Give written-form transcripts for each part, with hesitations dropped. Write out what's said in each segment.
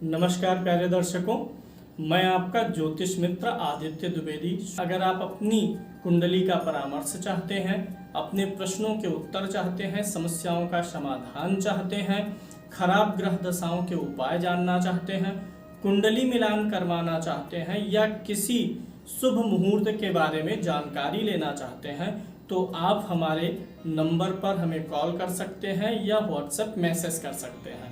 नमस्कार प्यारे दर्शकों, मैं आपका ज्योतिष मित्र आदित्य द्विवेदी। अगर आप अपनी कुंडली का परामर्श चाहते हैं, अपने प्रश्नों के उत्तर चाहते हैं, समस्याओं का समाधान चाहते हैं, खराब ग्रह दशाओं के उपाय जानना चाहते हैं, कुंडली मिलान करवाना चाहते हैं या किसी शुभ मुहूर्त के बारे में जानकारी लेना चाहते हैं, तो आप हमारे नंबर पर हमें कॉल कर सकते हैं या व्हाट्सएप मैसेज कर सकते हैं।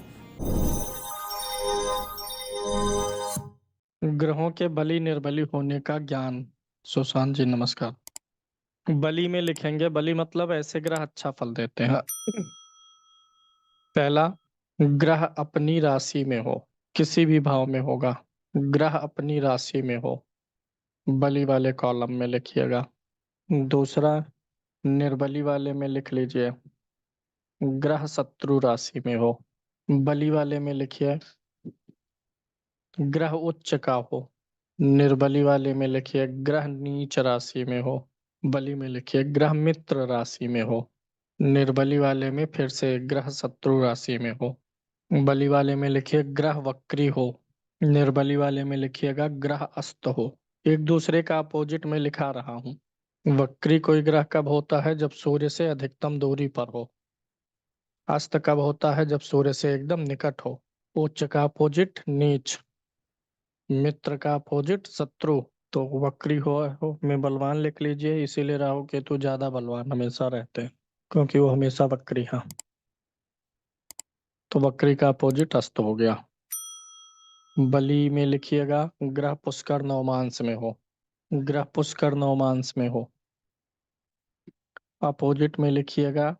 ग्रहों के बली निर्बली होने का ज्ञान। सुशांत जी नमस्कार। बली में लिखेंगे, बली मतलब ऐसे ग्रह अच्छा फल देते हैं। पहला, ग्रह अपनी राशि में हो, किसी भी भाव में होगा। ग्रह अपनी राशि में हो, बली वाले कॉलम में लिखिएगा। दूसरा, निर्बली वाले में लिख लीजिए, ग्रह शत्रु राशि में हो। बली वाले में लिखिए, ग्रह उच्च का हो। निर्बली वाले में लिखिए, ग्रह नीच राशि में हो। बली में लिखिए, ग्रह मित्र राशि में हो। निर्बली वाले में फिर से ग्रह शत्रु राशि में हो। बली वाले में लिखिए, ग्रह वक्री हो। निर्बली वाले में लिखिएगा, ग्रह अस्त हो। एक दूसरे का अपोजिट में लिखा रहा हूँ। वक्री कोई ग्रह कब होता है? जब सूर्य से अधिकतम दूरी पर हो। अस्त कब होता है? जब सूर्य से एकदम निकट हो। उच्च का अपोजिट नीच, मित्र का अपोजिट शत्रु। तो वक्री हो में बलवान लिख लीजिए, इसीलिए राहु केतु ज्यादा बलवान हमेशा रहते हैं, क्योंकि वो हमेशा वक्री हैं। तो वक्री का अपोजिट अस्त हो गया। बली में लिखिएगा, ग्रह पुष्कर नवमांश में हो। ग्रह पुष्कर नवमांश में हो। अपोजिट में लिखिएगा,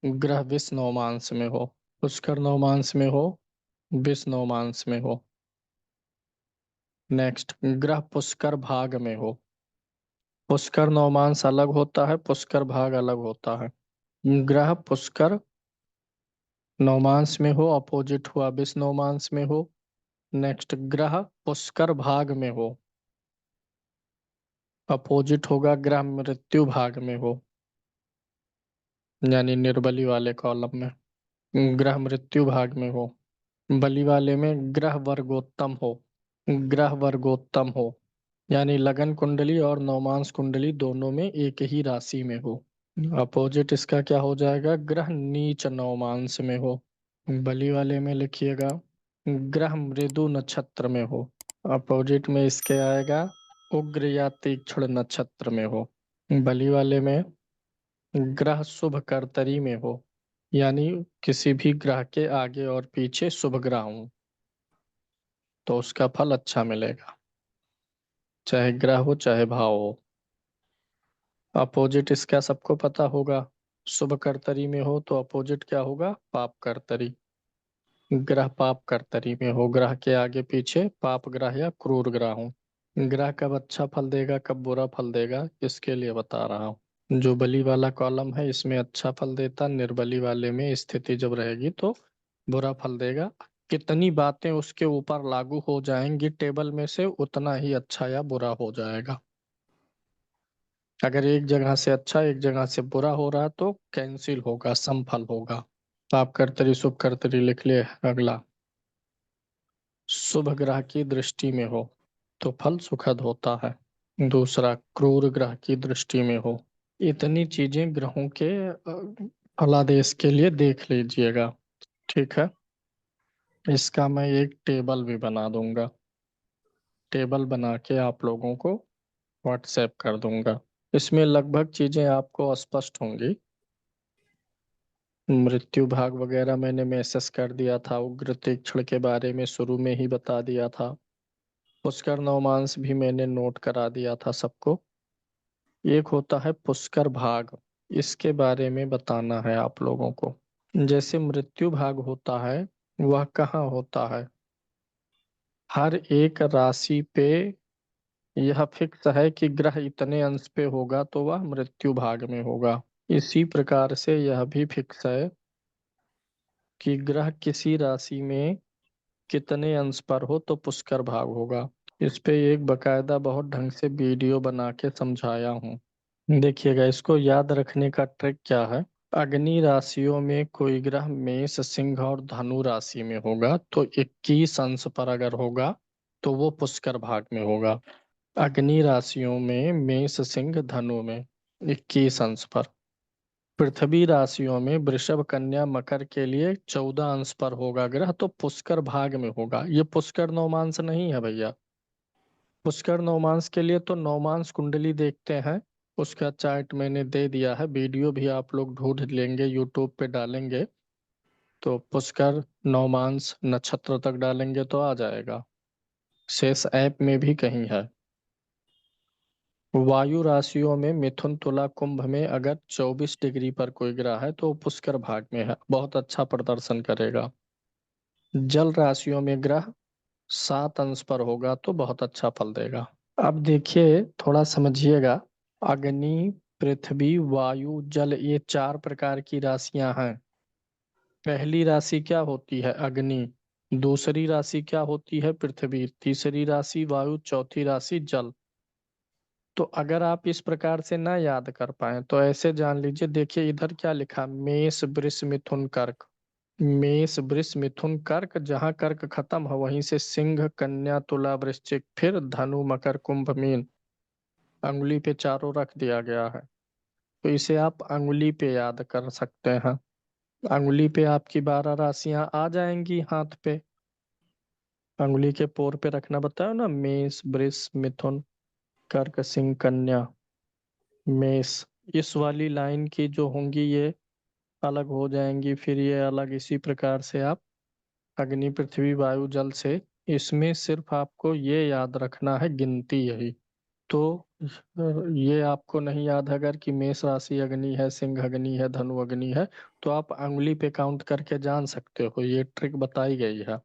ग्रह विष नवमांश में हो। पुष्कर नवमांश में हो, विष नवमांश में हो। नेक्स्ट, ग्रह पुष्कर भाग में हो। पुष्कर नवमांश अलग होता है, पुष्कर भाग अलग होता है। ग्रह पुष्कर नवमांश में हो, अपोजिट हुआ विष नवमांश में हो। नेक्स्ट, ग्रह पुष्कर भाग में हो, अपोजिट होगा ग्रह मृत्यु भाग में हो, यानी निर्बली वाले कॉलम में ग्रह मृत्यु भाग में हो। बली वाले में ग्रह वर्गोत्तम हो। ग्रह वर्गोत्तम हो यानी लगन कुंडली और नवमांश कुंडली दोनों में एक ही राशि में हो। अपोजिट इसका क्या हो जाएगा? ग्रह नीच नवमांश में हो। बली वाले में लिखिएगा, ग्रह मृदु नक्षत्र में हो। अपोजिट में इसके आएगा, उग्र या तीक्ष्ण नक्षत्र में हो। बली वाले में ग्रह शुभ कर्तरी में हो, यानी किसी भी ग्रह के आगे और पीछे शुभ ग्रह हो तो उसका फल अच्छा मिलेगा, चाहे ग्रह हो चाहे भाव हो। अपोजिट इसका सबको पता होगा, शुभ कर्तरी में हो तो अपोजिट क्या होगा? पाप कर्तरी। ग्रह पाप कर्तरी में हो, ग्रह के आगे पीछे पाप ग्रह या क्रूर ग्रह हो। ग्रह कब अच्छा फल देगा कब बुरा फल देगा इसके लिए बता रहा हूँ। जो बली वाला कॉलम है इसमें अच्छा फल देता, निर्बली वाले में स्थिति जब रहेगी तो बुरा फल देगा। कितनी बातें उसके ऊपर लागू हो जाएंगी टेबल में से, उतना ही अच्छा या बुरा हो जाएगा। अगर एक जगह से अच्छा एक जगह से बुरा हो रहा तो कैंसिल होगा, समफल होगा। पाप कर्तरी शुभ कर्तरी लिख लिए। अगला, शुभ ग्रह की दृष्टि में हो तो फल सुखद होता है। दूसरा, क्रूर ग्रह की दृष्टि में हो। इतनी चीजें ग्रहों के फलादेश के लिए देख लीजिएगा, ठीक है। इसका मैं एक टेबल भी बना दूंगा, टेबल बना के आप लोगों को व्हाट्सएप कर दूंगा। इसमें लगभग चीजें आपको स्पष्ट होंगी। मृत्यु भाग वगैरह मैंने मैसेज कर दिया था, उग्र तीक्ष्ण के बारे में शुरू में ही बता दिया था। पुष्कर नवमांश भी मैंने नोट करा दिया था सबको। एक होता है पुष्कर भाग, इसके बारे में बताना है आप लोगों को। जैसे मृत्यु भाग होता है, वह कहाँ होता है? हर एक राशि पे यह फिक्स है कि ग्रह इतने अंश पे होगा तो वह मृत्यु भाग में होगा। इसी प्रकार से यह भी फिक्स है कि ग्रह किसी राशि में कितने अंश पर हो तो पुष्कर भाग होगा। इस पे एक बकायदा बहुत ढंग से वीडियो बना के समझाया हूँ, देखिएगा। इसको याद रखने का ट्रिक क्या है? अग्नि राशियों में कोई ग्रह मेष, सिंह और धनु राशि में होगा तो 21 अंश पर अगर होगा तो वो पुष्कर भाग में होगा। अग्नि राशियों में मेष, सिंह, धनु में 21 अंश पर। पृथ्वी राशियों में वृषभ, कन्या, मकर के लिए 14 अंश पर होगा ग्रह तो पुष्कर भाग में होगा। ये पुष्कर नवमांश नहीं है भैया। पुष्कर नवमांश के लिए तो नवमांश कुंडली देखते हैं, उसका चार्ट मैंने दे दिया है, वीडियो भी आप लोग ढूंढ लेंगे, यूट्यूब पे डालेंगे तो पुष्कर नवमांश नक्षत्र तक डालेंगे तो आ जाएगा। शेष ऐप में भी कहीं है। वायु राशियों में मिथुन, तुला, कुंभ में अगर 24 डिग्री पर कोई ग्रह है तो वो पुष्कर भाग में है, बहुत अच्छा प्रदर्शन करेगा। जल राशियों में ग्रह 7 अंश पर होगा तो बहुत अच्छा फल देगा। अब देखिए थोड़ा समझिएगा, अग्नि, पृथ्वी, वायु, जल, ये 4 प्रकार की राशियां हैं। पहली राशि क्या होती है? अग्नि। दूसरी राशि क्या होती है? पृथ्वी। तीसरी राशि वायु, चौथी राशि जल। तो अगर आप इस प्रकार से ना याद कर पाए तो ऐसे जान लीजिए, देखिए इधर क्या लिखा, मेष, वृष, मिथुन, कर्क। मेष, वृष, मिथुन, कर्क, जहां कर्क खत्म हो वहीं से सिंह, कन्या, तुला, वृश्चिक, फिर धनु, मकर, कुंभ, मीन। अंगुली पे चारों रख दिया गया है तो इसे आप अंगुली पे याद कर सकते हैं। अंगुली पे आपकी 12 राशियां आ जाएंगी हाथ पे। अंगुली के पोर पे रखना बताया ना, मेष, वृष, मिथुन, कर्क, सिंह, कन्या, मेष। इस वाली लाइन की जो होंगी ये अलग हो जाएंगी, फिर ये अलग, इसी प्रकार से आप अग्नि, पृथ्वी, वायु, जल से, इसमें सिर्फ आपको ये याद रखना है गिनती यही। तो ये आपको नहीं याद है अगर कि मेष राशि अग्नि है, सिंह अग्नि है, धनु अग्नि है, तो आप अंगुली पे काउंट करके जान सकते हो, ये ट्रिक बताई गई है।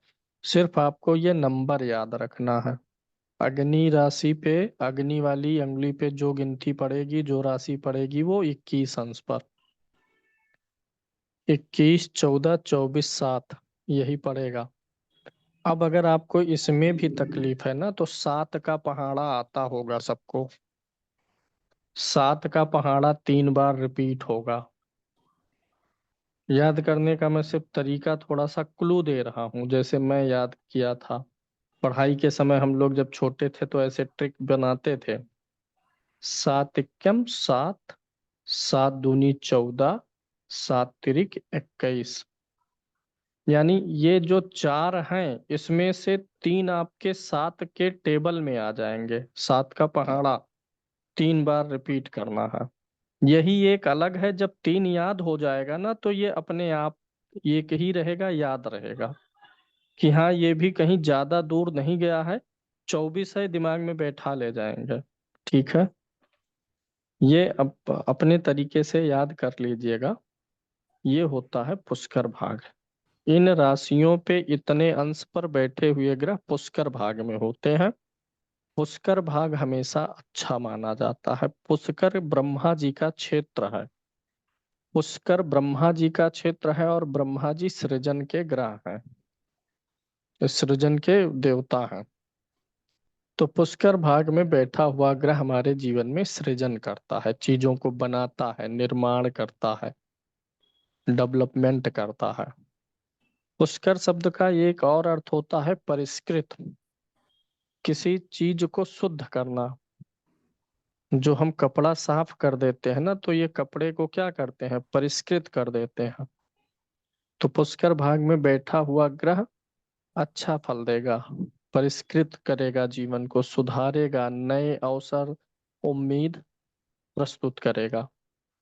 सिर्फ आपको ये नंबर याद रखना है। अग्नि राशि पे, अग्नि वाली अंगुली पे जो गिनती पड़ेगी, जो राशि पड़ेगी वो 21 अंश पर। 21, 14, 24, 7 यही पड़ेगा। अब अगर आपको इसमें भी तकलीफ है ना तो 7 का पहाड़ा आता होगा सबको। 7 का पहाड़ा 3 बार रिपीट होगा। याद करने का मैं सिर्फ तरीका थोड़ा सा क्लू दे रहा हूँ, जैसे मैं याद किया था पढ़ाई के समय, हम लोग जब छोटे थे तो ऐसे ट्रिक बनाते थे। 7 एकम 7, 7 दूनी 14, 7 तिरिक 21। यानी ये जो 4 हैं इसमें से 3 आपके 7 के टेबल में आ जाएंगे। 7 का पहाड़ा 3 बार रिपीट करना है। यही एक अलग है, जब 3 याद हो जाएगा ना तो ये अपने आप एक ही रहेगा, याद रहेगा कि हाँ ये भी कहीं ज्यादा दूर नहीं गया है। 24 है, दिमाग में बैठा ले जाएंगे। ठीक है, ये अपने तरीके से याद कर लीजिएगा। ये होता है पुष्कर भाग। इन राशियों पे इतने अंश पर बैठे हुए ग्रह पुष्कर भाग में होते हैं। पुष्कर भाग हमेशा अच्छा माना जाता है। पुष्कर ब्रह्मा जी का क्षेत्र है। पुष्कर ब्रह्मा जी का क्षेत्र है और ब्रह्मा जी सृजन के ग्रह हैं, सृजन के देवता हैं। तो पुष्कर भाग में बैठा हुआ ग्रह हमारे जीवन में सृजन करता है, चीजों को बनाता है, निर्माण करता है, डेवलपमेंट करता है। पुष्कर शब्द का एक और अर्थ होता है परिष्कृत, किसी चीज को शुद्ध करना। जो हम कपड़ा साफ कर देते हैं ना तो ये कपड़े को क्या करते हैं? परिष्कृत कर देते हैं। तो पुष्कर भाग में बैठा हुआ ग्रह अच्छा फल देगा, परिष्कृत करेगा, जीवन को सुधारेगा, नए अवसर, उम्मीद प्रस्तुत करेगा।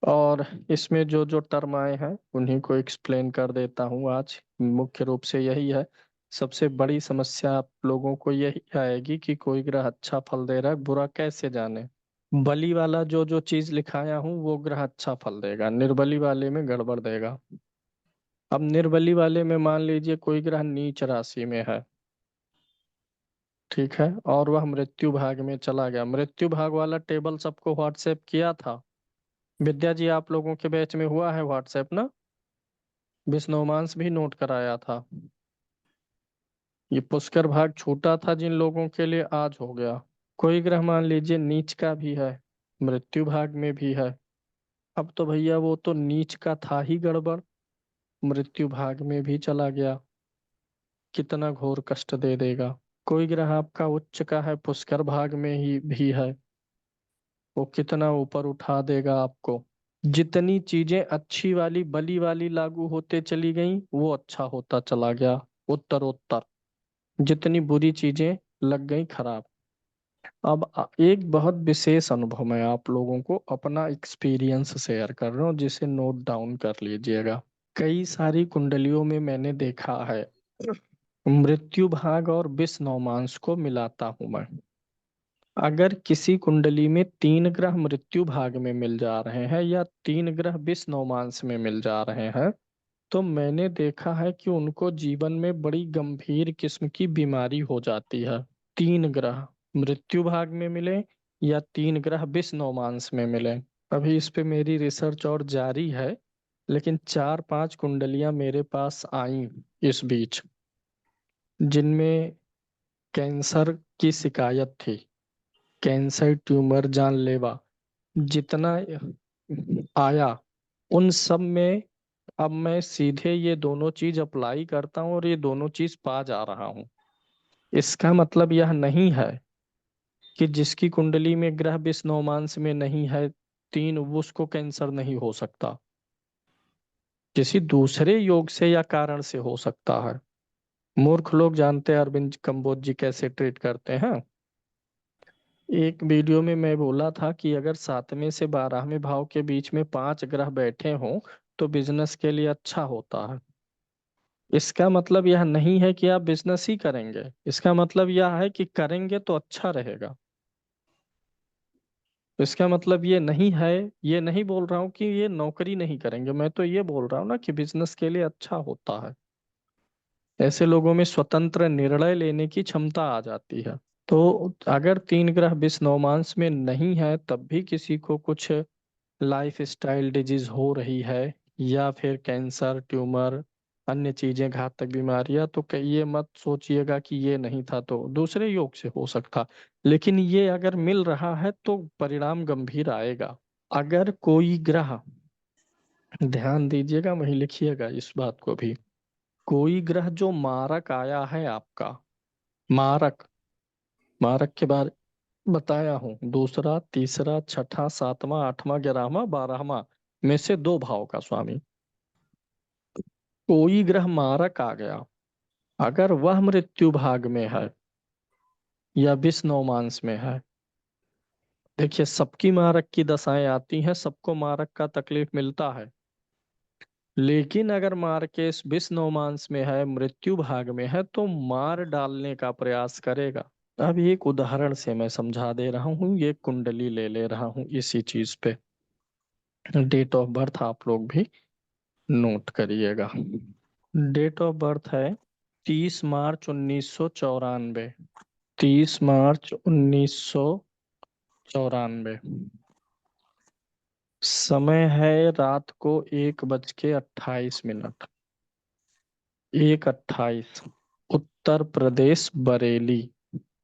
और इसमें जो जो टर्म आए हैं उन्हीं को एक्सप्लेन कर देता हूँ आज। मुख्य रूप से यही है, सबसे बड़ी समस्या आप लोगों को यही आएगी कि कोई ग्रह अच्छा फल दे रहा है, बुरा कैसे जाने। बली वाला जो जो चीज लिखाया हूँ वो ग्रह अच्छा फल देगा, निर्बली वाले में गड़बड़ देगा। अब निर्बली वाले में मान लीजिए कोई ग्रह नीच राशि में है, ठीक है, और वह मृत्यु भाग में चला गया। मृत्यु भाग वाला टेबल सबको व्हाट्सएप किया था विद्या जी, आप लोगों के बैच में हुआ है व्हाट्सएप ना? विष्णुमांस भी नोट कराया था। ये पुष्कर भाग छूटा था जिन लोगों के लिए, आज हो गया। कोई ग्रह मान लीजिए नीच का भी है, मृत्यु भाग में भी है, अब तो भैया वो तो नीच का था ही गड़बड़, मृत्यु भाग में भी चला गया, कितना घोर कष्ट दे देगा। कोई ग्रह आपका उच्च का है, पुष्कर भाग में ही भी है, वो कितना ऊपर उठा देगा आपको। जितनी चीजें अच्छी वाली बली वाली लागू होते चली गई, वो अच्छा होता चला गया उत्तरोत्तर। जितनी बुरी चीजें लग गई खराब। अब एक बहुत विशेष अनुभव मैं आप लोगों को अपना एक्सपीरियंस शेयर कर रहा हूँ, जिसे नोट डाउन कर लीजिएगा। कई सारी कुंडलियों में मैंने देखा है, मृत्यु भाग और विष नवमांस को मिलाता हूं मैं। अगर किसी कुंडली में 3 ग्रह मृत्यु भाग में मिल जा रहे हैं या 3 ग्रह विष नवमांस में मिल जा रहे हैं, तो मैंने देखा है कि उनको जीवन में बड़ी गंभीर किस्म की बीमारी हो जाती है। 3 ग्रह मृत्यु भाग में मिले या 3 ग्रह विष नवमांस में मिले। अभी इस पे मेरी रिसर्च और जारी है, लेकिन 4-5 कुंडलियां मेरे पास आई इस बीच, जिनमें कैंसर की शिकायत थी, कैंसर ट्यूमर जानलेवा जितना आया, उन सब में अब मैं सीधे ये दोनों चीज अप्लाई करता हूँ और ये दोनों चीज पा जा रहा हूँ। इसका मतलब यह नहीं है कि जिसकी कुंडली में ग्रह विष नवमांस में नहीं है, तीन, उसको कैंसर नहीं हो सकता। किसी दूसरे योग से या कारण से हो सकता है। मूर्ख लोग जानते हैं अरविंद कंबोज जी कैसे ट्रीट करते हैं। एक वीडियो में मैं बोला था कि अगर 7वें से 12वें भाव के बीच में 5 ग्रह बैठे हों तो बिजनेस के लिए अच्छा होता है। इसका मतलब यह नहीं है कि आप बिजनेस ही करेंगे, इसका मतलब यह है कि करेंगे तो अच्छा रहेगा। इसका मतलब ये नहीं है, ये नहीं बोल रहा हूँ कि ये नौकरी नहीं करेंगे, मैं तो ये बोल रहा हूँ ना कि बिजनेस के लिए अच्छा होता है। ऐसे लोगों में स्वतंत्र निर्णय लेने की क्षमता आ जाती है। तो अगर 3 ग्रह विष नवमांस में नहीं है तब भी किसी को कुछ लाइफ स्टाइल डिजीज हो रही है, या फिर कैंसर ट्यूमर अन्य चीजें घातक बीमारियां, तो ये मत सोचिएगा कि ये नहीं था तो दूसरे योग से हो सकता। लेकिन ये अगर मिल रहा है तो परिणाम गंभीर आएगा। अगर कोई ग्रह, ध्यान दीजिएगा, वहीं लिखिएगा इस बात को भी, कोई ग्रह जो मारक आया है आपका, मारक, मारक के बारे बताया हूं, दूसरा तीसरा छठा सातवां आठवां 11वां 12वां में से 2 भाव का स्वामी, कोई ग्रह मारक आ गया, अगर वह मृत्यु भाग में है या विष नवमांस में है। देखिए सबकी मारक की दशाएं आती हैं, सबको मारक का तकलीफ मिलता है, लेकिन अगर मार के इस विष नवमांस में है, मृत्यु भाग में है, तो मार डालने का प्रयास करेगा। अब एक उदाहरण से मैं समझा दे रहा हूँ, ये कुंडली ले ले रहा हूँ इसी चीज पे। डेट ऑफ बर्थ आप लोग भी नोट करिएगा। डेट ऑफ बर्थ है 30 मार्च 1994। 30 मार्च 1994। समय है रात को 1:28। 1:28। उत्तर प्रदेश बरेली।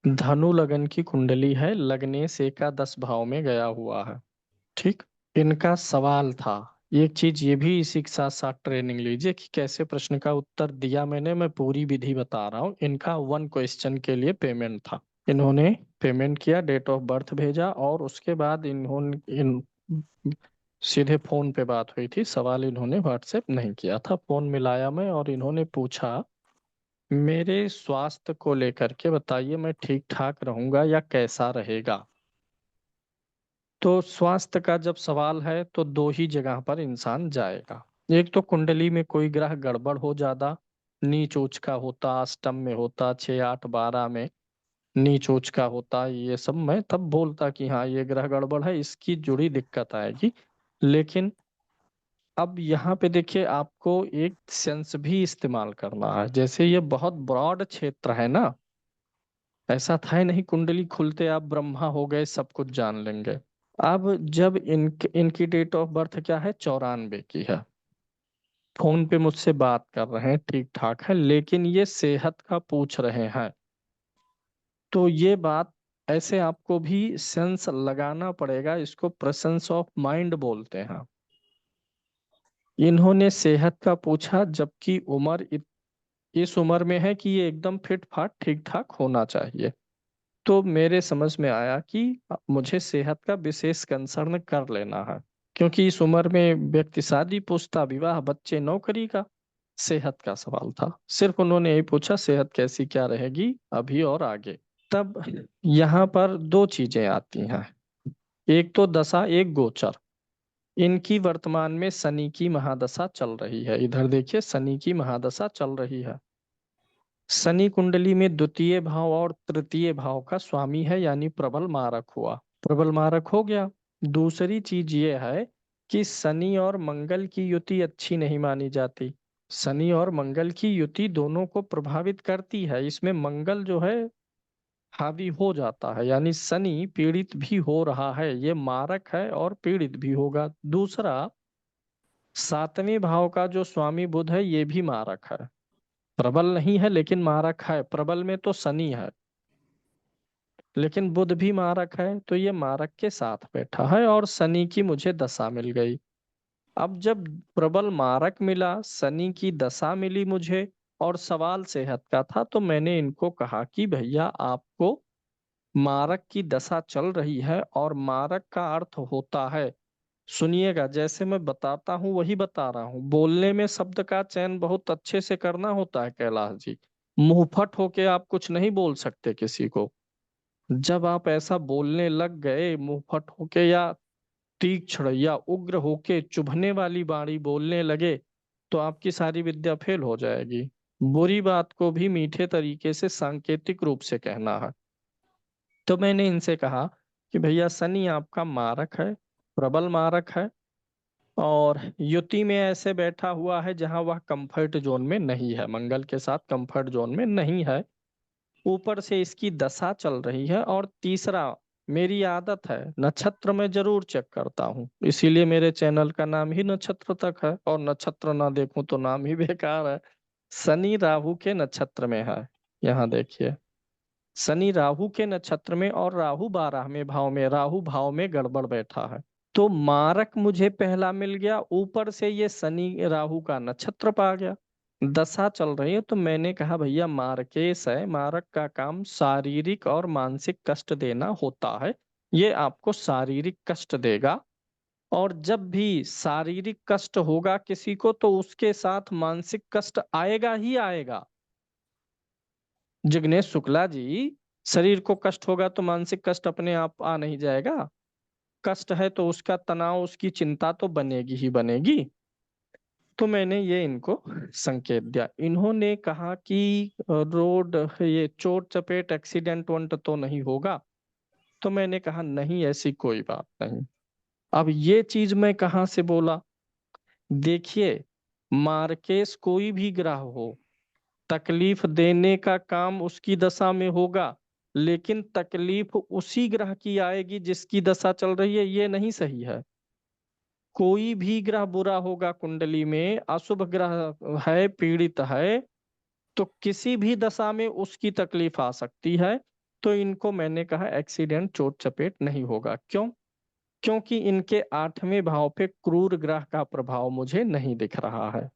धनु लगन की कुंडली है, लग्नेश एकादश भाव में गया हुआ है। ठीक। इनका सवाल था, एक चीज ये भी इसी के साथ साथ ट्रेनिंग लीजिए कि कैसे प्रश्न का उत्तर दिया मैंने, मैं पूरी विधि बता रहा हूँ। इनका 1 क्वेश्चन के लिए पेमेंट था, इन्होंने पेमेंट किया, डेट ऑफ बर्थ भेजा, और उसके बाद इन्होंने सीधे फोन पे बात हुई थी, सवाल इन्होंने व्हाट्सएप नहीं किया था। फोन मिलाया मैं और इन्होंने पूछा मेरे स्वास्थ्य को लेकर के बताइए, मैं ठीक ठाक रहूंगा या कैसा रहेगा। तो स्वास्थ्य का जब सवाल है तो 2 ही जगह पर इंसान जाएगा। एक तो कुंडली में कोई ग्रह गड़बड़ हो, ज्यादा नीच उच्च का होता, अष्टम में होता, 6 8 12 में नीच उच्च का होता, ये सब मैं तब बोलता कि हाँ ये ग्रह गड़बड़ है, इसकी जुड़ी दिक्कत आएगी। लेकिन अब यहाँ पे देखिए आपको एक सेंस भी इस्तेमाल करना है, जैसे ये बहुत ब्रॉड क्षेत्र है ना, ऐसा था ही नहीं कुंडली खुलते आप ब्रह्मा हो गए सब कुछ जान लेंगे। अब जब इनकी डेट ऑफ बर्थ क्या है, 94 की है, फोन पे मुझसे बात कर रहे हैं, ठीक ठाक है, लेकिन ये सेहत का पूछ रहे हैं। तो ये बात ऐसे आपको भी सेंस लगाना पड़ेगा, इसको प्रेजेंस ऑफ माइंड बोलते हैं। इन्होंने सेहत का पूछा, जबकि उम्र इस उम्र में है कि ये एकदम फिट फाट ठीक ठाक होना चाहिए। तो मेरे समझ में आया कि मुझे सेहत का विशेष कंसर्न कर लेना है, क्योंकि इस उम्र में व्यक्ति शादी पूछता, विवाह, बच्चे, नौकरी का। सेहत का सवाल था, सिर्फ उन्होंने यही पूछा सेहत कैसी क्या रहेगी अभी और आगे। तब यहाँ पर दो चीजें आती हैं, एक तो दशा, एक गोचर। इनकी वर्तमान में शनि की महादशा चल रही है। इधर देखिए, शनि की महादशा चल रही है। शनि कुंडली में द्वितीय भाव और तृतीय भाव का स्वामी है, यानी प्रबल मारक हुआ। प्रबल मारक हो गया। दूसरी चीज ये है कि शनि और मंगल की युति अच्छी नहीं मानी जाती। शनि और मंगल की युति दोनों को प्रभावित करती है। इसमें मंगल जो है हावी हो जाता है, यानी शनि पीड़ित भी हो रहा है। ये मारक है और पीड़ित भी होगा। दूसरा, सातवें भाव का जो स्वामी बुध है ये भी मारक है। प्रबल नहीं है लेकिन मारक है। प्रबल में तो शनि है लेकिन बुध भी मारक है, तो ये मारक के साथ बैठा है और शनि की मुझे दशा मिल गई। अब जब प्रबल मारक मिला, शनि की दशा मिली मुझे, और सवाल सेहत का था, तो मैंने इनको कहा कि भैया आपको मारक की दशा चल रही है, और मारक का अर्थ होता है, सुनिएगा, जैसे मैं बताता हूँ वही बता रहा हूँ। बोलने में शब्द का चयन बहुत अच्छे से करना होता है कैलाश जी। मुंहफट होके आप कुछ नहीं बोल सकते किसी को। जब आप ऐसा बोलने लग गए मुंहफट होके, या तीक्ष्ण या उग्र होके चुभने वाली वाणी बोलने लगे, तो आपकी सारी विद्या फेल हो जाएगी। बुरी बात को भी मीठे तरीके से सांकेतिक रूप से कहना है। तो मैंने इनसे कहा कि भैया शनि आपका मारक है, प्रबल मारक है, और युति में ऐसे बैठा हुआ है जहां वह कंफर्ट जोन में नहीं है, मंगल के साथ कंफर्ट जोन में नहीं है। ऊपर से इसकी दशा चल रही है। और तीसरा, मेरी आदत है नक्षत्र में जरूर चेक करता हूँ, इसीलिए मेरे चैनल का नाम ही नक्षत्र तक है, और नक्षत्र ना देखूं तो नाम ही बेकार है। शनि राहु के नक्षत्र में है। यहाँ देखिए, शनि राहु के नक्षत्र में, और राहु 12वें भाव में, राहु भाव में गड़बड़ बैठा है। तो मारक मुझे पहला मिल गया, ऊपर से ये शनि राहु का नक्षत्र पा गया, दशा चल रही है। तो मैंने कहा भैया मार्केश है, मारक का काम शारीरिक और मानसिक कष्ट देना होता है, ये आपको शारीरिक कष्ट देगा। और जब भी शारीरिक कष्ट होगा किसी को, तो उसके साथ मानसिक कष्ट आएगा ही आएगा। जिग्नेश शुक्ला जी, शरीर को कष्ट होगा तो मानसिक कष्ट अपने आप आ नहीं जाएगा। कष्ट है तो उसका तनाव, उसकी चिंता तो बनेगी ही बनेगी। तो मैंने ये इनको संकेत दिया। इन्होंने कहा कि रोड, ये चोट चपेट एक्सीडेंट वंट तो नहीं होगा। तो मैंने कहा नहीं, ऐसी कोई बात नहीं। अब ये चीज मैं कहाँ से बोला? देखिए, मार्केस कोई भी ग्रह हो, तकलीफ देने का काम उसकी दशा में होगा, लेकिन तकलीफ उसी ग्रह की आएगी जिसकी दशा चल रही है, ये नहीं सही है। कोई भी ग्रह बुरा होगा कुंडली में, अशुभ ग्रह है, पीड़ित है, तो किसी भी दशा में उसकी तकलीफ आ सकती है। तो इनको मैंने कहा एक्सीडेंट, चोट चपेट नहीं होगा। क्यों? क्योंकि इनके 8वें भाव पे क्रूर ग्रह का प्रभाव मुझे नहीं दिख रहा है।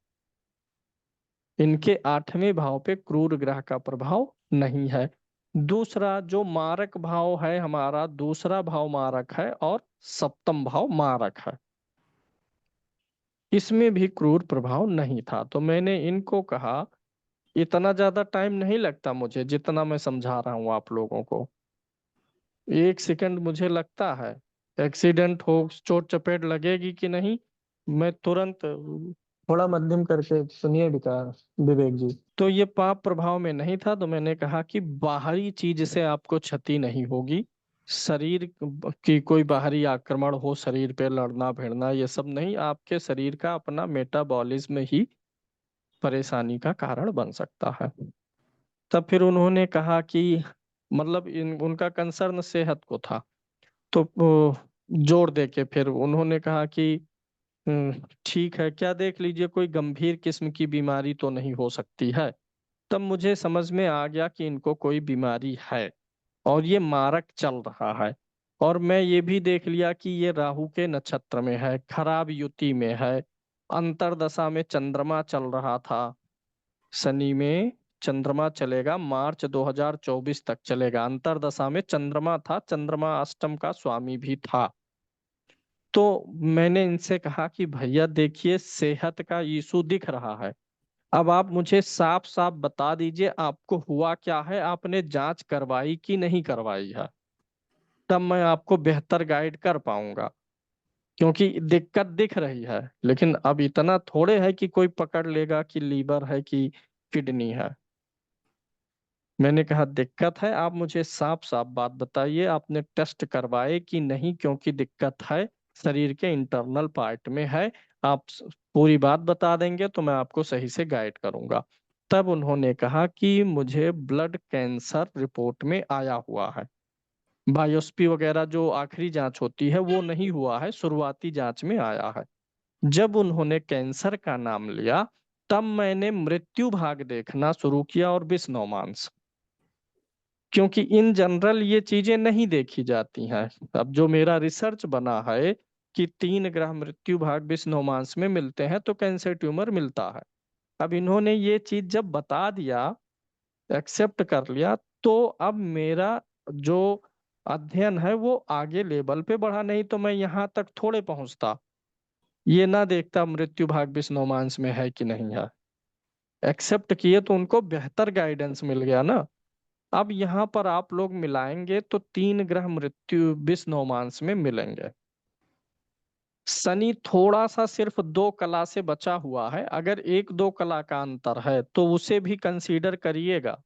इनके 8वें भाव पे क्रूर ग्रह का प्रभाव नहीं है। दूसरा, जो मारक भाव है हमारा, दूसरा भाव मारक है और सप्तम भाव मारक है, इसमें भी क्रूर प्रभाव नहीं था। तो मैंने इनको कहा, इतना ज्यादा टाइम नहीं लगता मुझे जितना मैं समझा रहा हूँ आप लोगों को। 1 सेकंड मुझे लगता है, एक्सीडेंट हो, चोट चपेट लगेगी कि नहीं, मैं तुरंत, थोड़ा मध्यम करके सुनिए विकास विवेक जी। तो ये पाप प्रभाव में नहीं था। तो मैंने कहा कि बाहरी चीज से आपको क्षति नहीं होगी, शरीर की कोई बाहरी आक्रमण हो, शरीर पे लड़ना भिड़ना, ये सब नहीं, आपके शरीर का अपना मेटाबॉलिज्म ही परेशानी का कारण बन सकता है। तब फिर उन्होंने कहा कि, मतलब उनका कंसर्न सेहत को था, तो वो जोर दे के फिर उन्होंने कहा कि ठीक है, क्या देख लीजिए, कोई गंभीर किस्म की बीमारी तो नहीं हो सकती है। तब मुझे समझ में आ गया कि इनको कोई बीमारी है, और ये मारक चल रहा है। और मैं ये भी देख लिया कि ये राहु के नक्षत्र में है, खराब युति में है, अंतरदशा में चंद्रमा चल रहा था। शनि में चंद्रमा चलेगा, मार्च 2024 तक चलेगा। अंतरदशा में चंद्रमा था, चंद्रमा अष्टम का स्वामी भी था। तो मैंने इनसे कहा कि भैया देखिए, सेहत का इशू दिख रहा है, अब आप मुझे साफ साफ बता दीजिए आपको हुआ क्या है, आपने जांच करवाई कि नहीं करवाई है, तब मैं आपको बेहतर गाइड कर पाऊंगा। क्योंकि दिक्कत दिख रही है, लेकिन अब इतना थोड़े है कि कोई पकड़ लेगा कि लीवर है कि किडनी है। मैंने कहा दिक्कत है, आप मुझे साफ साफ बात बताइए, आपने टेस्ट करवाए कि नहीं, क्योंकि दिक्कत है शरीर के इंटरनल पार्ट में है। आप पूरी बात बता देंगे तो मैं आपको सही से गाइड करूंगा। तब उन्होंने कहा कि मुझे ब्लड कैंसर रिपोर्ट में आया हुआ है। बायोप्सी वगैरह जो आखिरी जांच होती है वो नहीं हुआ है, शुरुआती जांच में आया है। जब उन्होंने कैंसर का नाम लिया, तब मैंने मृत्यु भाग देखना शुरू किया और विष्णोमांस, क्योंकि इन जनरल ये चीजें नहीं देखी जाती हैं। अब जो मेरा रिसर्च बना है कि 3 ग्रह मृत्यु भाग विष्णोमांस में मिलते हैं तो कैंसर ट्यूमर मिलता है। अब इन्होंने ये चीज जब बता दिया, एक्सेप्ट कर लिया, तो अब मेरा जो अध्ययन है वो आगे लेवल पे बढ़ा, नहीं तो मैं यहाँ तक थोड़े पहुंचता, ये ना देखता मृत्यु भाग विष्णोमांस में है कि नहीं है। एक्सेप्ट किए तो उनको बेहतर गाइडेंस मिल गया ना। अब यहाँ पर आप लोग मिलाएंगे तो 3 ग्रह मृत्यु विष्णोमांस में मिलेंगे। शनि थोड़ा सा सिर्फ 2 कला से बचा हुआ है, अगर 1-2 कला का अंतर है तो उसे भी कंसीडर करिएगा।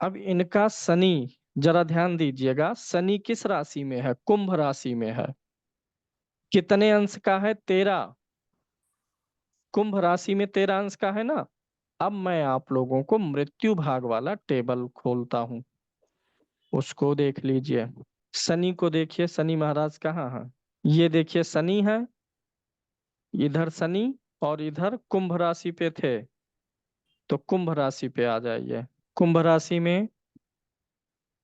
अब इनका शनि, जरा ध्यान दीजिएगा, शनि किस राशि में है? कुंभ राशि में है। कितने अंश का है? 13। कुंभ राशि में 13 अंश का है ना। अब मैं आप लोगों को मृत्यु भाग वाला टेबल खोलता हूं, उसको देख लीजिए। शनि को देखिए, शनि महाराज कहाँ है? ये देखिए शनि है, इधर शनि, और इधर कुंभ राशि पे थे, तो कुंभ राशि पे आ जाइए। कुंभ राशि में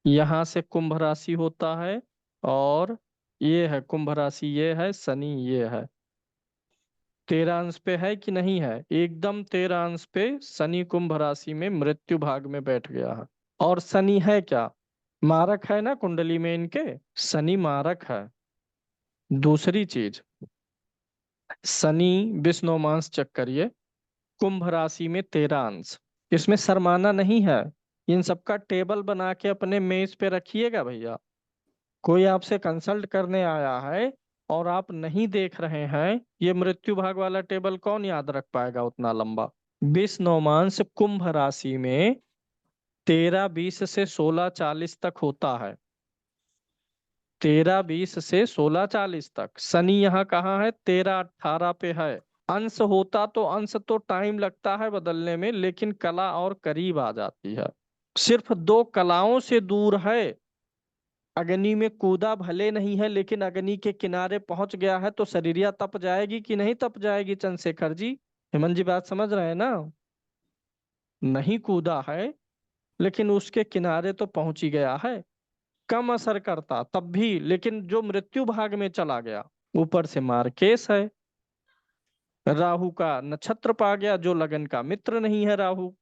यहाँ से कुंभ राशि होता है, और ये है कुंभ राशि, ये है शनि, ये है। 13 अंश पे है कि नहीं है? एकदम 13 अंश पे शनि कुंभ राशि में मृत्यु भाग में बैठ गया है। और शनि है क्या? मारक है ना कुंडली में इनके, शनि मारक है। दूसरी चीज, शनि विष्णुमांस चेक करिए, कुंभ राशि में 13 अंश, इसमें शर्माना नहीं है। इन सबका टेबल बना के अपने मेज पे रखिएगा भैया। कोई आपसे कंसल्ट करने आया है और आप नहीं देख रहे हैं, ये मृत्यु भाग वाला टेबल कौन याद रख पाएगा उतना लंबा? विष्णुमांस कुंभ राशि में 13-20 से 16-40 तक होता है। 13-20 से 16-40 तक। शनि यहाँ कहाँ है? 13-18 पे है। अंश होता तो अंश तो टाइम लगता है बदलने में, लेकिन कला और करीब आ जाती है। सिर्फ 2 कलाओं से दूर है। अग्नि में कूदा भले नहीं है, लेकिन अग्नि के किनारे पहुंच गया है, तो शरीरिया तप जाएगी कि नहीं तप जाएगी? चंद्रशेखर जी, हेमंत जी, बात समझ रहे हैं ना? नहीं कूदा है, लेकिन उसके किनारे तो पहुंच ही गया है। कम असर करता तब भी, लेकिन जो मृत्यु भाग में चला गया, ऊपर से मार्केश है, राहु का नक्षत्र पा गया, जो लगन का मित्र नहीं है राहु।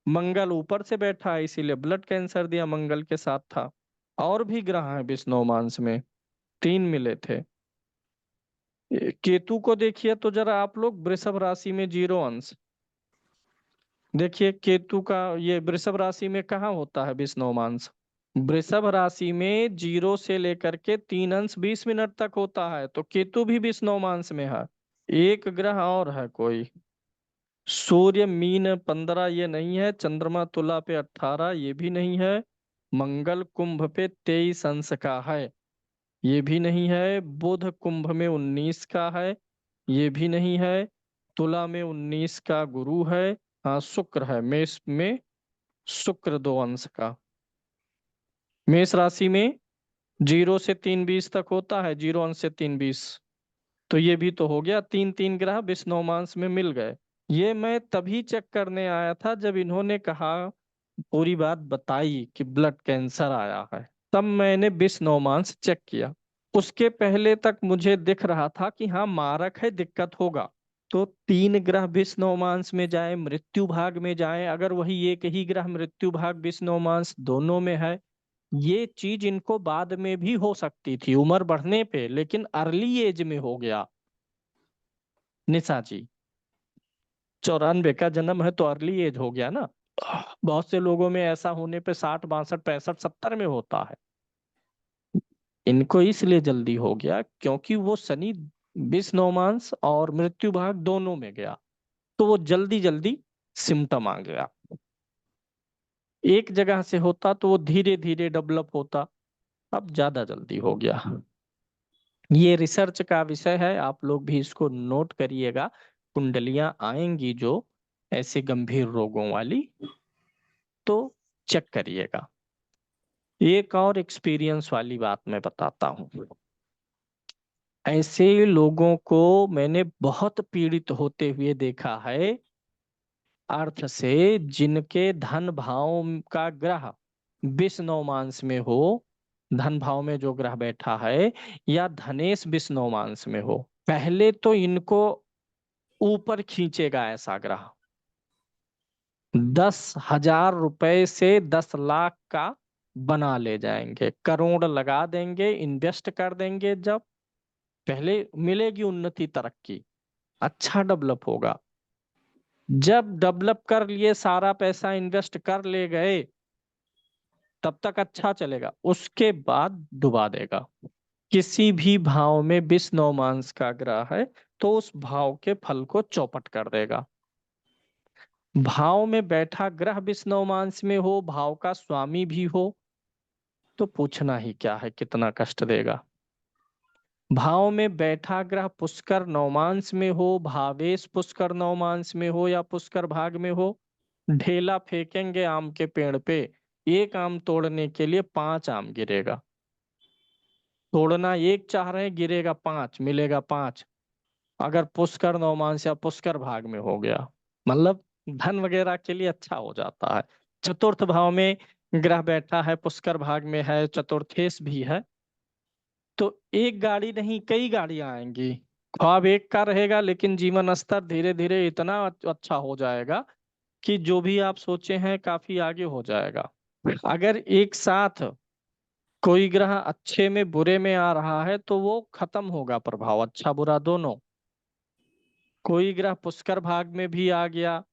मंगल ऊपर से बैठा है, इसीलिए ब्लड कैंसर दिया, मंगल के साथ था। और भी ग्रह हैं विष्णुमांस में, 3 मिले थे। केतु को देखिए तो जरा आप लोग, वृषभ राशि में 0 अंश। देखिए केतु का, ये वृषभ राशि में कहाँ होता है विष्णुमांस? वृषभ राशि में 0 से लेकर के 3 अंश 20 मिनट तक होता है, तो केतु भी विष्णुमांस में है। एक ग्रह और है कोई, सूर्य मीन 15, ये नहीं है। चंद्रमा तुला पे 18, ये भी नहीं है। मंगल कुंभ पे 23 अंश का है, ये भी नहीं है। बुध कुंभ में 19 का है, ये भी नहीं है। तुला में 19 का गुरु है। हाँ, शुक्र है मेष में, शुक्र 2 अंश का। मेष राशि में 0 से 3-20 तक होता है, 0 अंश से 3-20। तो ये भी तो हो गया, 3-3 ग्रह विष्णुमांस में मिल गए। ये मैं तभी चेक करने आया था जब इन्होंने कहा, पूरी बात बताई कि ब्लड कैंसर आया है, तब मैंने विष्णुमांस चेक किया। उसके पहले तक मुझे दिख रहा था कि हाँ मारक है, दिक्कत होगा। तो 3 ग्रह विष नवमांश में जाए, मृत्यु भाग में जाए, अगर वही एक ही ग्रह मृत्यु भाग विष नवमांश दोनों में है, ये चीज इनको बाद में भी हो सकती थी उम्र बढ़ने पे, लेकिन अर्ली एज में हो गया। निशा जी, 94 का जन्म है तो अर्ली एज हो गया ना। बहुत से लोगों में ऐसा होने पे 60 62 65 70 में होता है। इनको इसलिए जल्दी हो गया क्योंकि वो शनि विष नवमांश और मृत्यु भाग दोनों में गया, तो वो जल्दी जल्दी सिम्टम आ गया। एक जगह से होता तो वो धीरे धीरे डेवलप होता, अब ज्यादा जल्दी हो गया। ये रिसर्च का विषय है, आप लोग भी इसको नोट करिएगा। कुंडलियां आएंगी जो ऐसे गंभीर रोगों वाली, तो चेक करिएगा। एक और एक्सपीरियंस वाली बात मैं बताता हूँ। ऐसे लोगों को मैंने बहुत पीड़ित होते हुए देखा है अर्थ से, जिनके धन भाव का ग्रह विष नवमांश में हो, धन भाव में जो ग्रह बैठा है, या धनेश विष नवमांश में हो। पहले तो इनको ऊपर खींचेगा ऐसा ग्रह, 10,000 रुपए से 10 लाख का बना ले जाएंगे, करोड़ लगा देंगे, इन्वेस्ट कर देंगे। जब पहले मिलेगी उन्नति तरक्की, अच्छा डेवलप होगा। जब डेवलप कर लिए, सारा पैसा इन्वेस्ट कर ले गए, तब तक अच्छा चलेगा, उसके बाद डुबा देगा। किसी भी भाव में विष नवमांश का ग्रह है तो उस भाव के फल को चौपट कर देगा। भाव में बैठा ग्रह विष नवमांश में हो, भाव का स्वामी भी हो, तो पूछना ही क्या है कितना कष्ट देगा। भाव में बैठा ग्रह पुष्कर नवमांश में हो, भावेश पुष्कर नवमांश में हो या पुष्कर भाग में हो, ढेला फेंकेंगे आम के पेड़ पे, एक आम तोड़ने के लिए 5 आम गिरेगा। तोड़ना एक चाह रहे, गिरेगा 5, मिलेगा 5। अगर पुष्कर नवमांश या पुष्कर भाग में हो गया, मतलब धन वगैरह के लिए अच्छा हो जाता है। चतुर्थ भाव में ग्रह बैठा है, पुष्कर भाग में है, चतुर्थेश भी है, तो एक गाड़ी नहीं कई गाड़ियां आएंगी। ख्वाब एक का रहेगा, लेकिन जीवन स्तर धीरे धीरे इतना अच्छा हो जाएगा कि जो भी आप सोचे हैं काफी आगे हो जाएगा। अगर एक साथ कोई ग्रह अच्छे में बुरे में आ रहा है तो वो खत्म होगा प्रभाव, अच्छा बुरा दोनों। कोई ग्रह पुष्कर भाग में भी आ गया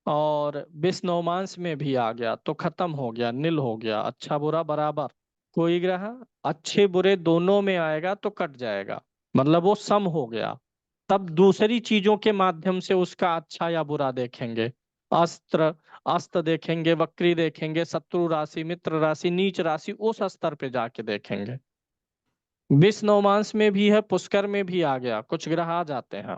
और विष नवमांश में भी आ गया तो खत्म हो गया, नील हो गया, अच्छा बुरा बराबर। कोई ग्रह अच्छे बुरे दोनों में आएगा तो कट जाएगा, मतलब वो सम हो गया। तब दूसरी चीजों के माध्यम से उसका अच्छा या बुरा देखेंगे। अस्त्र अस्त देखेंगे, वक्री देखेंगे, शत्रु राशि, मित्र राशि, नीच राशि, उस स्तर पे जाके देखेंगे। विष नवमांश में भी है, पुष्कर में भी आ गया, कुछ ग्रह आ जाते हैं,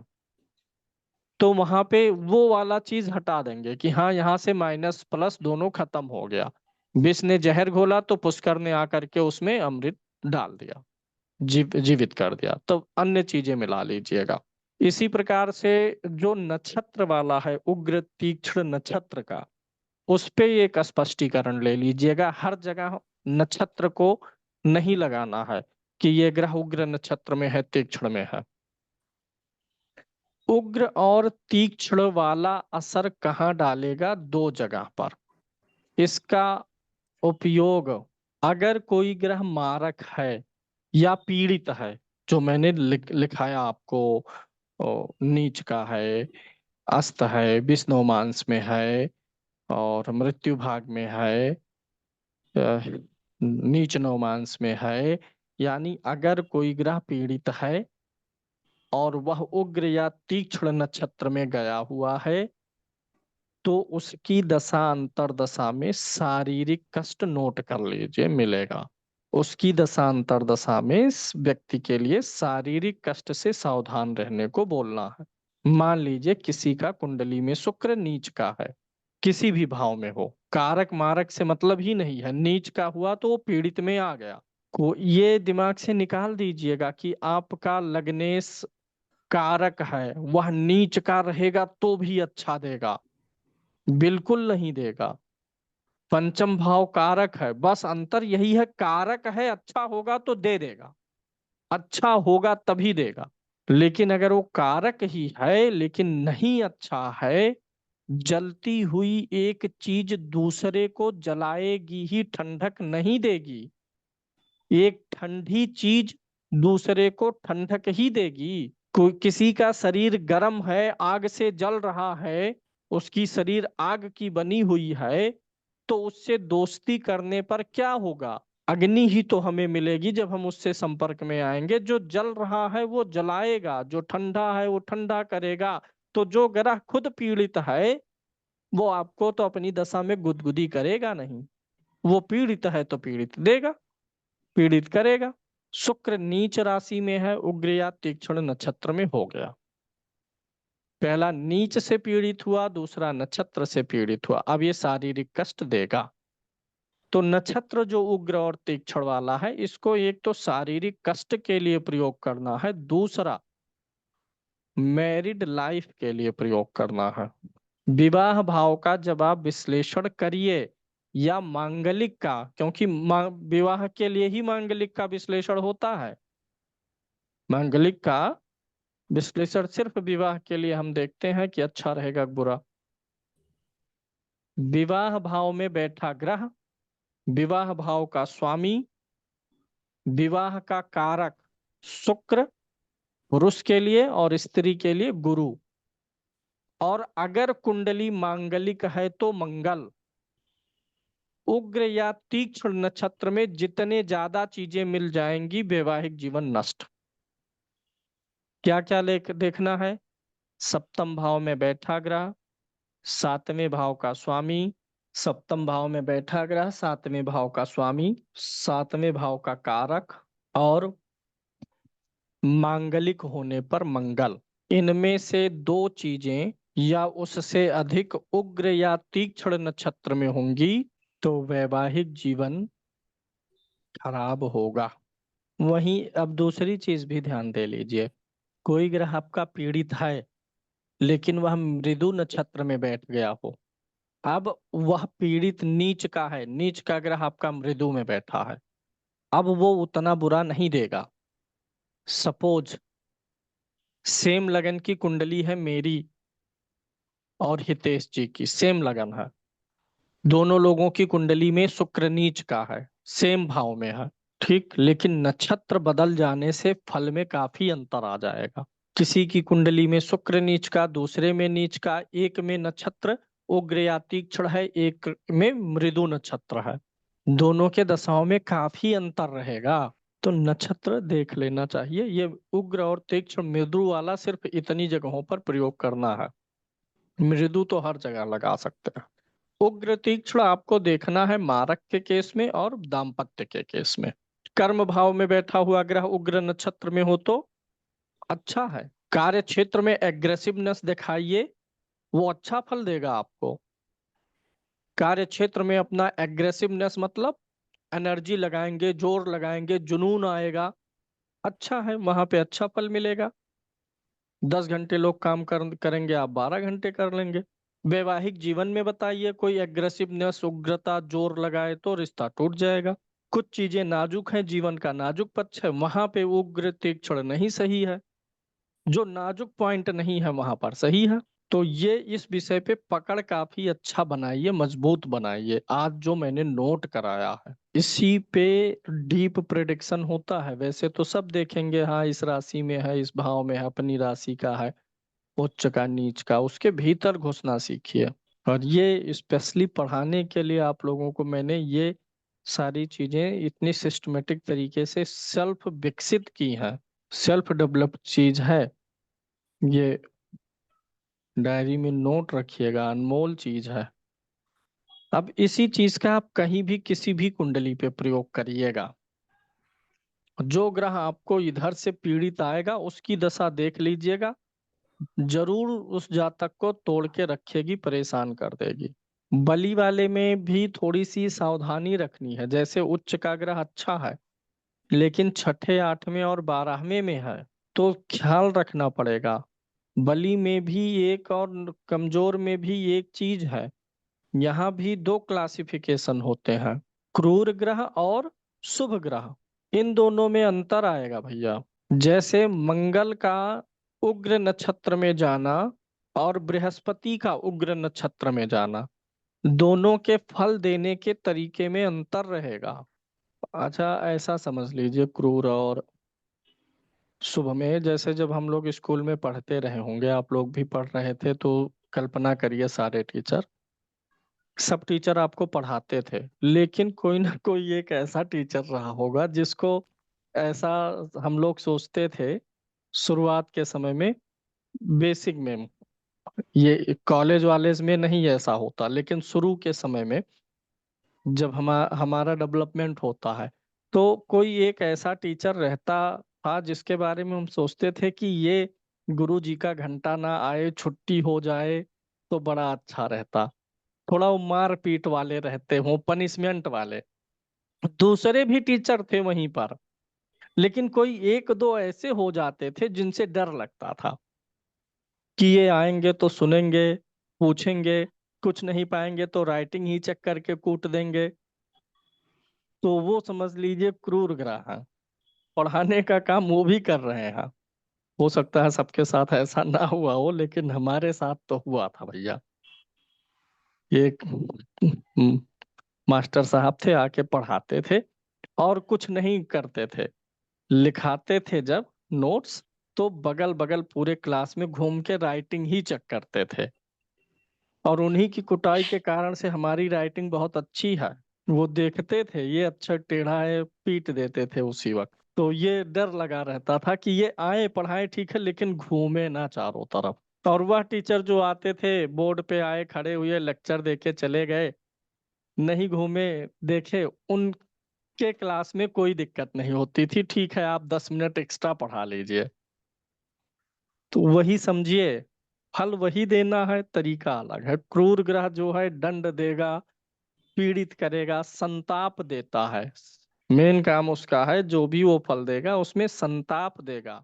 तो वहां पे वो वाला चीज हटा देंगे कि हाँ यहाँ से माइनस प्लस दोनों खत्म हो गया। विष ने जहर घोला तो पुष्कर ने आकर के उसमें अमृत डाल दिया, जीवित कर दिया, तो अन्य चीजें मिला लीजिएगा। इसी प्रकार से जो नक्षत्र वाला है, उग्र तीक्ष्ण नक्षत्र का, उस पे एक स्पष्टीकरण ले लीजिएगा। हर जगह नक्षत्र को नहीं लगाना है कि ये ग्रह उग्र नक्षत्र में है, तीक्ष्ण में है। उग्र और तीक्ष्ण वाला असर कहाँ डालेगा? 2 जगह पर। इसका उपयोग, अगर कोई ग्रह मारक है या पीड़ित है, जो मैंने लिखाया आपको, नीच का है, अस्त है, विष नवमांश में है और मृत्यु भाग में है, नीच नवमांश में है, यानी अगर कोई ग्रह पीड़ित है और वह उग्र या तीक्ष्ण नक्षत्र में गया हुआ है, तो उसकी दशा अंतरदशा में शारीरिक कष्ट नोट कर लीजिए, मिलेगा। उसकी दशा अंतरदशा में इस व्यक्ति के लिए शारीरिक कष्ट से सावधान रहने को बोलना है। मान लीजिए किसी का कुंडली में शुक्र नीच का है, किसी भी भाव में हो, कारक मारक से मतलब ही नहीं है, नीच का हुआ तो वो पीड़ित में आ गया। को ये दिमाग से निकाल दीजिएगा कि आपका लग्नेश कारक है, वह नीच का रहेगा तो भी अच्छा देगा, बिल्कुल नहीं देगा। पंचम भाव कारक है, बस अंतर यही है, कारक है अच्छा होगा तो दे देगा, अच्छा होगा तभी देगा। लेकिन अगर वो कारक ही है लेकिन नहीं अच्छा है, जलती हुई एक चीज दूसरे को जलाएगी ही, ठंडक नहीं देगी। एक ठंडी चीज दूसरे को ठंडक ही देगी। कोई किसी का शरीर गर्म है, आग से जल रहा है, उसकी शरीर आग की बनी हुई है, तो उससे दोस्ती करने पर क्या होगा? अग्नि ही तो हमें मिलेगी जब हम उससे संपर्क में आएंगे। जो जल रहा है वो जलाएगा, जो ठंडा है वो ठंडा करेगा। तो जो ग्रह खुद पीड़ित है वो आपको तो अपनी दशा में गुदगुदी करेगा नहीं। वो पीड़ित है तो पीड़ित देगा, पीड़ित करेगा। शुक्र नीच राशि में है, उग्र या तीक्ष्ण नक्षत्र में हो गया। पहला नीच से पीड़ित हुआ, दूसरा नक्षत्र से पीड़ित हुआ। अब ये शारीरिक कष्ट देगा। तो नक्षत्र जो उग्र और तीक्ष्ण वाला है, इसको एक तो शारीरिक कष्ट के लिए प्रयोग करना है, दूसरा मैरिड लाइफ के लिए प्रयोग करना है। विवाह भाव का जब आप विश्लेषण करिए या मांगलिक का, क्योंकि विवाह के लिए ही मांगलिक का विश्लेषण होता है। मांगलिक का विश्लेषण सिर्फ विवाह के लिए हम देखते हैं कि अच्छा रहेगा बुरा। विवाह भाव में बैठा ग्रह, विवाह भाव का स्वामी, विवाह का कारक शुक्र, पुरुष के लिए और स्त्री के लिए गुरु, और अगर कुंडली मांगलिक है तो मंगल। उग्र या तीक्ष्ण नक्षत्र में जितने ज्यादा चीजें मिल जाएंगी, वैवाहिक जीवन नष्ट। क्या क्या देखना है? सप्तम भाव में बैठा ग्रह, सातवें भाव का स्वामी, सप्तम भाव में बैठा ग्रह, सातवें भाव का स्वामी, सातवें भाव का कारक, और मांगलिक होने पर मंगल। इनमें से दो चीजें या उससे अधिक उग्र या तीक्ष्ण नक्षत्र में होंगी तो वैवाहिक जीवन खराब होगा। वहीं अब दूसरी चीज भी ध्यान दे लीजिए। कोई ग्रह आपका पीड़ित है लेकिन वह मृदु नक्षत्र में बैठ गया हो। अब वह पीड़ित नीच का है, नीच का ग्रह आपका मृदु में बैठा है, अब वो उतना बुरा नहीं देगा। सपोज सेम लगन की कुंडली है मेरी और हितेश जी की, सेम लगन है। दोनों लोगों की कुंडली में शुक्र नीच का है, सेम भाव में है, ठीक। लेकिन नक्षत्र बदल जाने से फल में काफी अंतर आ जाएगा। किसी की कुंडली में शुक्र नीच का, दूसरे में नीच का, एक में नक्षत्र उग्र या तीक्ष्ण है, एक में मृदु नक्षत्र है। दोनों के दशाओं में काफी अंतर रहेगा। तो नक्षत्र देख लेना चाहिए। ये उग्र और तीक्ष्ण मृदु वाला सिर्फ इतनी जगहों पर प्रयोग करना है, मृदु तो हर जगह लगा सकते हैं। उग्र तीक्ष्ण आपको देखना है मारक के केस में और दाम्पत्य के केस में। कर्म भाव में बैठा हुआ ग्रह उग्र नक्षत्र में हो तो अच्छा है। कार्य क्षेत्र में एग्रेसिवनेस दिखाइए, वो अच्छा फल देगा आपको। कार्य क्षेत्र में अपना एग्रेसिवनेस मतलब एनर्जी लगाएंगे, जोर लगाएंगे, जुनून आएगा, अच्छा है, वहां पे अच्छा फल मिलेगा। 10 घंटे लोग काम करेंगे, आप 12 घंटे कर लेंगे। वैवाहिक जीवन में बताइए, कोई एग्रेसिवनेस, उग्रता, जोर लगाए तो रिश्ता टूट जाएगा। कुछ चीजें नाजुक हैं, जीवन का नाजुक पक्ष है, वहां पे उग्र तीक्ष्ण नहीं सही है। जो नाजुक पॉइंट नहीं है वहां पर सही है। तो ये इस विषय पे पकड़ काफी अच्छा बनाइए, मजबूत बनाइए। आज जो मैंने नोट कराया है इसी पे डीप प्रेडिक्शन होता है। वैसे तो सब देखेंगे, हाँ इस राशि में है, इस भाव में है, अपनी राशि का है, उच्च का नीच का, उसके भीतर घुसना सीखिए। और ये स्पेशली पढ़ाने के लिए आप लोगों को मैंने ये सारी चीजें इतनी सिस्टमेटिक तरीके से सेल्फ विकसित की हैं, सेल्फ डेवलप्ड चीज है ये। डायरी में नोट रखिएगा, अनमोल चीज है। अब इसी चीज का आप कहीं भी किसी भी कुंडली पे प्रयोग करिएगा। जो ग्रह आपको इधर से पीड़ित आएगा उसकी दशा देख लीजिएगा, जरूर उस जातक को तोड़ के रखेगी, परेशान कर देगी। बलि वाले में भी थोड़ी सी सावधानी रखनी है। जैसे उच्च का ग्रह अच्छा है लेकिन छठे, आठवें और 12वें में है तो ख्याल रखना पड़ेगा। बलि में भी एक और कमजोर में भी एक चीज है, यहाँ भी दो क्लासिफिकेशन होते हैं, क्रूर ग्रह और शुभ ग्रह। इन दोनों में अंतर आएगा भैया। जैसे मंगल का उग्र नक्षत्र में जाना और बृहस्पति का उग्र नक्षत्र में जाना, दोनों के फल देने के तरीके में अंतर रहेगा। अच्छा ऐसा समझ लीजिए, क्रूर और शुभ में, जैसे जब हम लोग स्कूल में पढ़ते रहे होंगे, आप लोग भी पढ़ रहे थे, तो कल्पना करिए सारे टीचर, सब टीचर आपको पढ़ाते थे, लेकिन कोई ना कोई एक ऐसा टीचर रहा होगा जिसको ऐसा, हम लोग सोचते थे शुरुआत के समय में, बेसिक में, ये कॉलेज वालेज में नहीं ऐसा होता, लेकिन शुरू के समय में जब हमारा डेवलपमेंट होता है, तो कोई एक ऐसा टीचर रहता था जिसके बारे में हम सोचते थे कि ये गुरु जी का घंटा ना आए, छुट्टी हो जाए तो बड़ा अच्छा रहता। थोड़ा वो मार पीट वाले रहते हो, पनिशमेंट वाले। दूसरे भी टीचर थे वहीं पर, लेकिन कोई एक दो ऐसे हो जाते थे जिनसे डर लगता था कि ये आएंगे तो सुनेंगे, पूछेंगे, कुछ नहीं पाएंगे तो राइटिंग ही चेक करके कूट देंगे। तो वो समझ लीजिए क्रूर ग्रह हैं, पढ़ाने का काम वो भी कर रहे हैं। हो सकता है सबके साथ ऐसा ना हुआ हो, लेकिन हमारे साथ तो हुआ था भैया। एक मास्टर साहब थे, आके पढ़ाते थे और कुछ नहीं करते थे, लिखाते थे जब नोट्स, तो बगल बगल पूरे क्लास में घूम के राइटिंग ही चेक करते थे। और उन्हीं की कुटाई के कारण से हमारी राइटिंग बहुत अच्छी है। वो देखते थे ये अक्षर टेढ़ा है, पीट देते थे उसी वक्त। तो ये डर लगा रहता था कि ये आए पढ़ाए ठीक है, लेकिन घूमे ना चारों तरफ। और वह टीचर जो आते थे, बोर्ड पे आए, खड़े हुए, लेक्चर देके चले गए, नहीं घूमे, देखे, उनके क्लास में कोई दिक्कत नहीं होती थी, ठीक है आप 10 मिनट एक्स्ट्रा पढ़ा लीजिए। तो वही समझिए, फल वही देना है, तरीका अलग है। क्रूर ग्रह जो है दंड देगा, पीड़ित करेगा, संताप देता है। मेन काम उसका है, जो भी वो फल देगा उसमें संताप देगा।